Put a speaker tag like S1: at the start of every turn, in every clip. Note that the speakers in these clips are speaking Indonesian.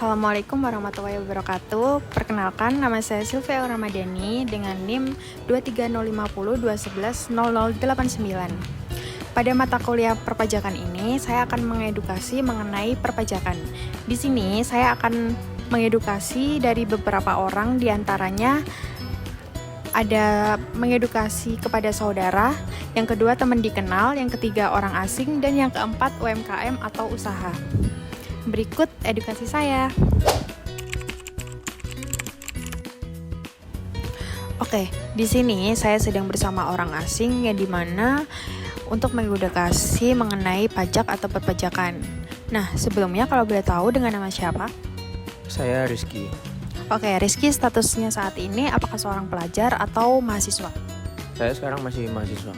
S1: Assalamualaikum warahmatullahi wabarakatuh. Perkenalkan, nama saya Sylvia Ramadhani dengan NIM 2305021100089. Pada mata kuliah perpajakan ini, saya akan mengedukasi mengenai perpajakan. Di sini, saya akan mengedukasi dari beberapa orang, diantaranya ada mengedukasi kepada saudara, yang kedua teman dikenal, yang ketiga orang asing, dan yang keempat UMKM atau usaha. Berikut edukasi saya. Oke, di sini saya sedang bersama orang asing yang dimana untuk mengedukasi mengenai pajak atau perpajakan. Nah, sebelumnya kalau boleh tahu dengan nama siapa?
S2: Saya Rizky.
S1: Oke, Rizky statusnya saat ini apakah seorang pelajar atau mahasiswa?
S2: Saya sekarang masih mahasiswa.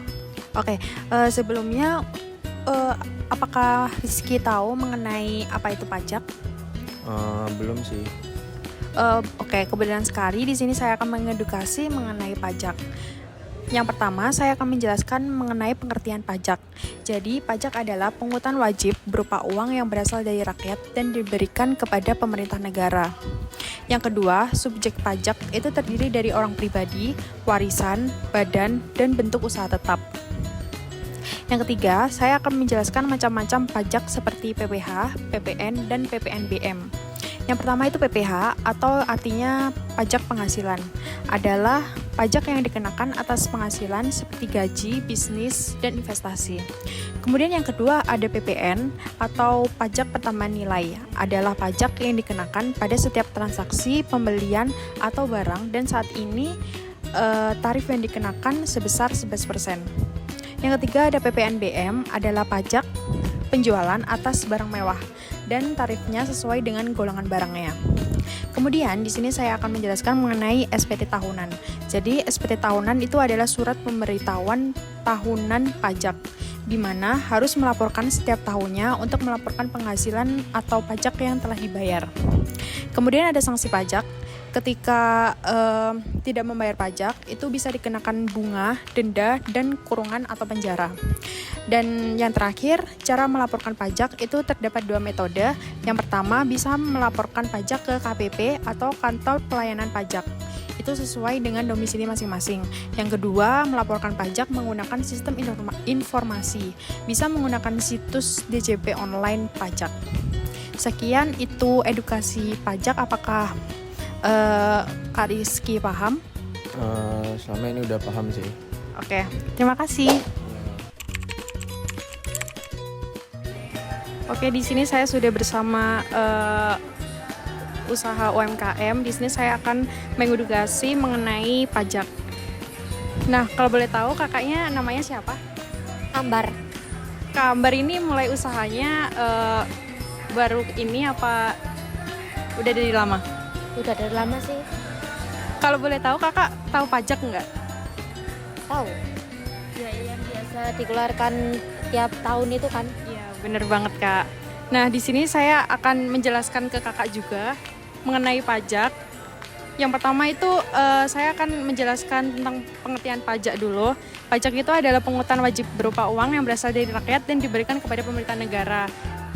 S1: Oke, sebelumnya apakah Rizky tahu mengenai apa itu pajak?
S2: Belum sih.
S1: Oke, kebetulan sekali di sini saya akan mengedukasi mengenai pajak. Yang pertama, saya akan menjelaskan mengenai pengertian pajak. Jadi, pajak adalah pungutan wajib berupa uang yang berasal dari rakyat dan diberikan kepada pemerintah negara. Yang kedua, subjek pajak itu terdiri dari orang pribadi, warisan, badan, dan bentuk usaha tetap. Yang ketiga, saya akan menjelaskan macam-macam pajak seperti PPh, PPN, dan PPNBM. Yang pertama itu PPh atau artinya pajak penghasilan. Adalah pajak yang dikenakan atas penghasilan seperti gaji, bisnis, dan investasi. Kemudian yang kedua ada PPN atau pajak pertambahan nilai. Adalah pajak yang dikenakan pada setiap transaksi pembelian atau barang dan saat ini tarif yang dikenakan sebesar 11%. Yang ketiga ada PPNBM, adalah pajak penjualan atas barang mewah dan tarifnya sesuai dengan golongan barangnya. Kemudian di sini saya akan menjelaskan mengenai SPT tahunan. Jadi SPT tahunan itu adalah surat pemberitahuan tahunan pajak, di mana harus melaporkan setiap tahunnya untuk melaporkan penghasilan atau pajak yang telah dibayar. Kemudian ada sanksi pajak. Ketika tidak membayar pajak, itu bisa dikenakan bunga, denda, dan kurungan atau penjara. Dan yang terakhir, cara melaporkan pajak itu terdapat dua metode. Yang pertama, bisa melaporkan pajak ke KPP atau kantor pelayanan pajak. Itu sesuai dengan domisili masing-masing. Yang kedua, melaporkan pajak menggunakan sistem informasi. Bisa menggunakan situs DJP online pajak. Sekian itu edukasi pajak. Apakah Kak Rizky paham?
S2: Selama ini udah paham sih.
S1: Oke, terima kasih. Oke, di sini saya sudah bersama usaha UMKM. Di sini saya akan mengedukasi mengenai pajak. Nah, kalau boleh tahu kakaknya namanya siapa?
S3: Ambar.
S1: Kak Ambar ini mulai usahanya baru ini apa udah dari lama?
S3: Udah dari lama sih.
S1: Kalau boleh tahu kakak tahu pajak nggak?
S3: Tahu. Ya, yang biasa dikeluarkan tiap tahun itu kan.
S1: Iya, bener banget kak. Nah, di sini saya akan menjelaskan ke kakak juga mengenai pajak. Yang pertama itu saya akan menjelaskan tentang pengertian pajak dulu. Pajak itu adalah pungutan wajib berupa uang yang berasal dari rakyat dan diberikan kepada pemerintah negara.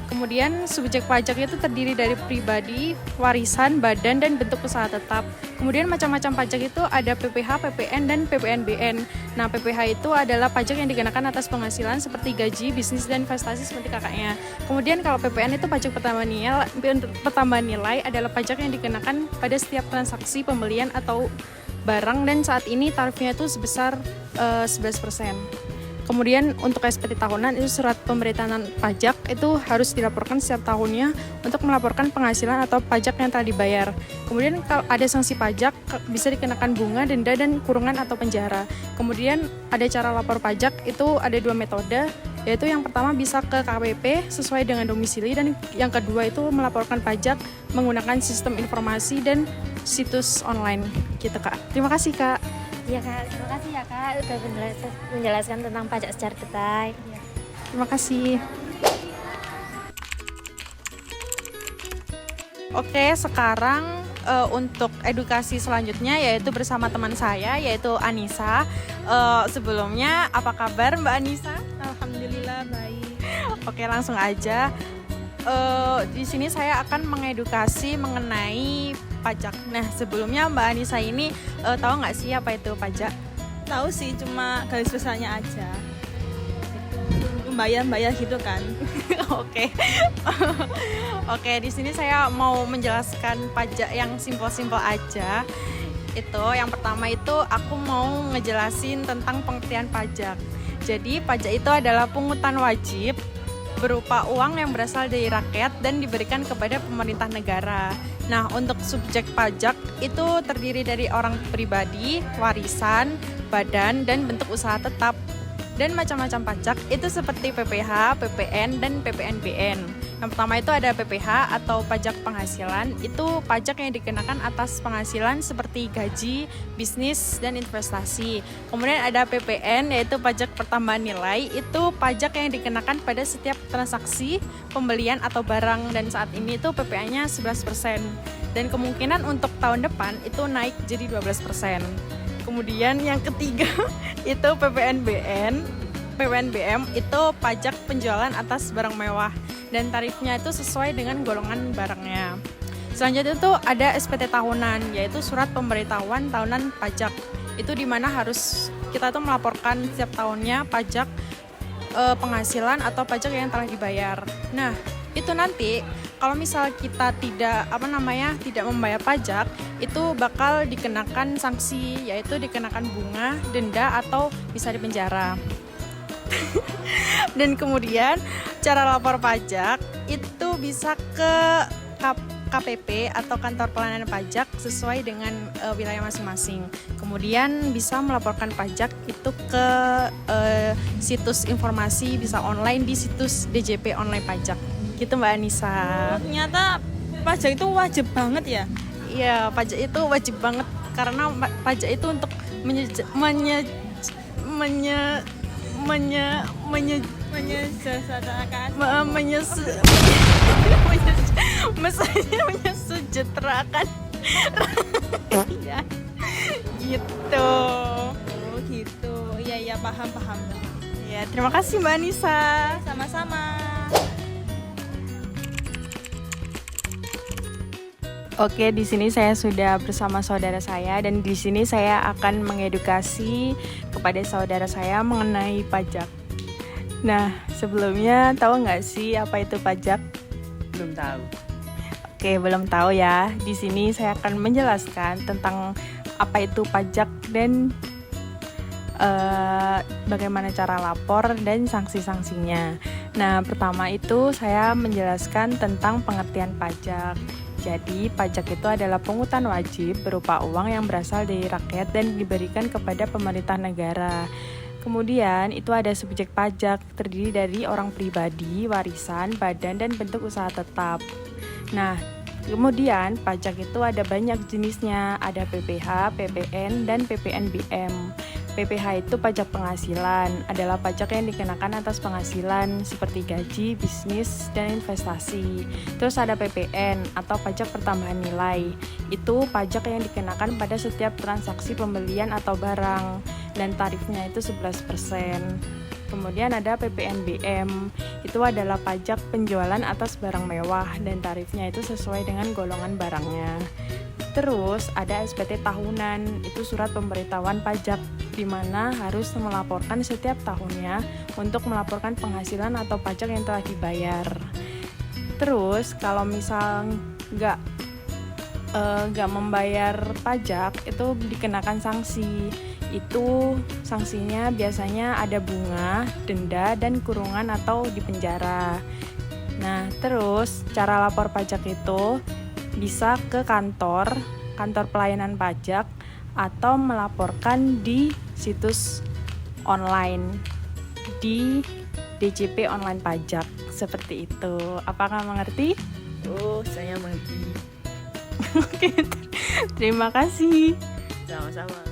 S1: Kemudian subjek pajak itu terdiri dari pribadi, warisan, badan, dan bentuk usaha tetap. Kemudian macam-macam pajak itu ada PPh, PPN, dan PPNBN. Nah, PPh itu adalah pajak yang dikenakan atas penghasilan seperti gaji, bisnis, dan investasi seperti kakaknya. Kemudian kalau PPN itu pajak pertambahan nilai adalah pajak yang dikenakan pada setiap transaksi pembelian atau barang dan saat ini tarifnya itu sebesar 11%. Kemudian untuk SPT tahunan itu surat pemberitahuan pajak itu harus dilaporkan setiap tahunnya untuk melaporkan penghasilan atau pajak yang telah dibayar. Kemudian kalau ada sanksi pajak bisa dikenakan bunga, denda, dan kurungan atau penjara. Kemudian ada cara lapor pajak itu ada dua metode, yaitu yang pertama bisa ke KPP sesuai dengan domisili dan yang kedua itu melaporkan pajak menggunakan sistem informasi dan situs online gitu kak. Terima kasih kak.
S3: Iya kak, terima kasih ya kak udah menjelaskan tentang pajak secara detail.
S1: Terima kasih. Oke, sekarang untuk edukasi selanjutnya yaitu bersama teman saya yaitu Anissa. Sebelumnya apa kabar Mbak Anissa?
S4: Alhamdulillah baik.
S1: Oke, langsung aja. di sini saya akan mengedukasi mengenai pajak. Nah, sebelumnya Mbak Anissa ini tahu nggak sih apa itu pajak?
S4: Tahu sih, cuma garis besarnya aja. Bayar gitu kan.
S1: Oke. Oke, di sini saya mau menjelaskan pajak yang simpel-simpel aja. Itu yang pertama itu aku mau ngejelasin tentang pengertian pajak. Jadi, pajak itu adalah pungutan wajib berupa uang yang berasal dari rakyat dan diberikan kepada pemerintah negara. Nah, untuk subjek pajak itu terdiri dari orang pribadi, warisan, badan, dan bentuk usaha tetap. Dan macam-macam pajak itu seperti PPh, PPN, dan PPNBM. Yang pertama itu ada PPh atau pajak penghasilan. Itu pajak yang dikenakan atas penghasilan seperti gaji, bisnis, dan investasi. Kemudian ada PPN yaitu pajak pertambahan nilai. Itu pajak yang dikenakan pada setiap transaksi pembelian atau barang. Dan saat ini itu PPh-nya 11%. Dan kemungkinan untuk tahun depan itu naik jadi 12%. Kemudian yang ketiga itu PPNBM. PPNBM itu pajak penjualan atas barang mewah dan tarifnya itu sesuai dengan golongan barangnya. Selanjutnya itu ada SPT tahunan, yaitu surat pemberitahuan tahunan pajak. Itu dimana harus kita tuh melaporkan setiap tahunnya pajak penghasilan atau pajak yang telah dibayar. Nah, itu nanti kalau misal kita tidak membayar pajak, itu bakal dikenakan sanksi, yaitu dikenakan bunga, denda, atau bisa dipenjara. Dan kemudian cara lapor pajak itu bisa ke KPP atau kantor pelayanan pajak sesuai dengan wilayah masing-masing. Kemudian bisa melaporkan pajak itu ke situs informasi, bisa online di situs DJP online pajak. Gitu Mbak Anissa.
S4: Ternyata pajak itu wajib banget ya?
S1: Iya, pajak itu wajib banget karena pajak itu untuk menyejahterakan ya gitu.
S4: Oh gitu, iya paham.
S1: Ya, terima kasih Mbak Anissa.
S4: Sama-sama.
S1: Oke, di sini saya sudah bersama saudara saya dan di sini saya akan mengedukasi kepada saudara saya mengenai pajak. Nah, sebelumnya tahu nggak sih apa itu pajak?
S2: Belum tahu.
S1: Oke, belum tahu ya. Di sini saya akan menjelaskan tentang apa itu pajak dan bagaimana cara lapor dan sanksi-sanksinya. Nah, pertama itu saya menjelaskan tentang pengertian pajak. Jadi, pajak itu adalah pungutan wajib berupa uang yang berasal dari rakyat dan diberikan kepada pemerintah negara. Kemudian, itu ada subjek pajak, terdiri dari orang pribadi, warisan, badan, dan bentuk usaha tetap. Nah, kemudian pajak itu ada banyak jenisnya, ada PPh, PPN, dan PPNBM. PPh itu pajak penghasilan, adalah pajak yang dikenakan atas penghasilan seperti gaji, bisnis, dan investasi. Terus ada PPN atau pajak pertambahan nilai, itu pajak yang dikenakan pada setiap transaksi pembelian atau barang, dan tarifnya itu 11%. Kemudian ada PPNBM, itu adalah pajak penjualan atas barang mewah, dan tarifnya itu sesuai dengan golongan barangnya. Terus ada SPT tahunan, itu surat pemberitahuan pajak, di mana harus melaporkan setiap tahunnya untuk melaporkan penghasilan atau pajak yang telah dibayar. Terus kalau misal nggak membayar pajak, itu dikenakan sanksi. Itu sanksinya biasanya ada bunga, denda, dan kurungan atau dipenjara. Nah, terus cara lapor pajak itu bisa ke kantor pelayanan pajak atau melaporkan di situs online di DJP online pajak seperti itu. Apakah mengerti?
S2: Oh, saya mengerti.
S1: Oke, terima kasih.
S2: Sama-sama.